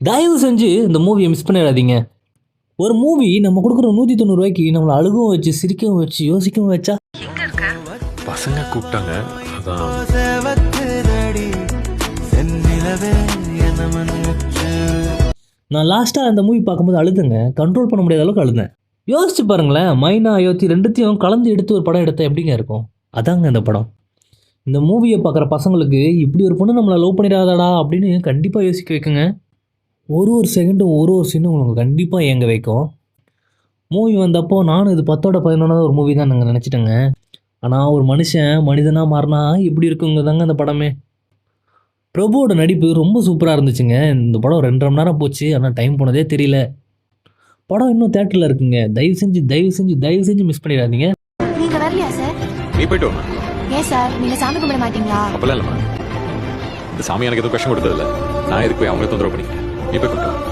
தயவு செஞ்சு இந்த மூவியை மிஸ் பண்ணிடாதீங்க. ஒரு மூவி நம்ம கொடுக்குற 190 ரூபாய்க்கு நம்மளை அழுகவும் வச்சு சிரிக்கவும் வச்சு யோசிக்கவும் வச்சா. பசங்க கூப்பிட்டாங்க அதான். நான் லாஸ்ட்டாக அந்த மூவி பார்க்கும்போது அழுதுங்க. கண்ட்ரோல் பண்ண முடியாத அளவுக்கு அழுதேன். யோசிச்சு பாருங்களேன், மைனா அயோத்தி ரெண்டுத்தையும் கலந்து எடுத்து ஒரு படம் எடுத்தால் எப்படிங்க இருக்கும்? அதாங்க இந்த படம். இந்த மூவியை பார்க்குற பசங்களுக்கு இப்படி ஒரு பொண்ணு நம்மளை லவ் பண்ணிடாதடா அப்படின்னு கண்டிப்பாக யோசிக்க வைக்குங்க. ஒரு செகண்டும் ஒரு சீனும் உங்களுக்கு கண்டிப்பாக ஏங்க வைக்கும். மூவி வந்தப்போ நானும் இது 10ஓட 11வது ஒரு மூவி தான் நாங்கள் நினச்சிட்டேங்க. ஆனால் ஒரு மனிதனாக மாறினா எப்படி இருக்குங்க தாங்க அந்த படமே. பிரபுவோட நடிப்பு ரொம்ப சூப்பராக இருந்துச்சுங்க. இந்த படம் 2.5 மணி நேரம் போச்சு, ஆனால் டைம் போனதே தெரியல. படம் இன்னும் தேட்டரில் இருக்குங்க. தயவு செஞ்சு மிஸ் பண்ணிடாதீங்க. நீங்க வரலையா சார்? நீ போயிட்டு வாமா. ஏன் சார், நீங்க சாமி கும்பிட மாட்டீங்களா? அப்பெல்லாம் இல்லைம்மா, இந்த சாமி எனக்கு எதுவும் கஷ்டம் கொடுத்ததில்ல. நான் எதுக்கு போய் அவங்கள தொந்தரவு பண்ணிக்கிறேன்? நீ போய் கூப்பிட்டு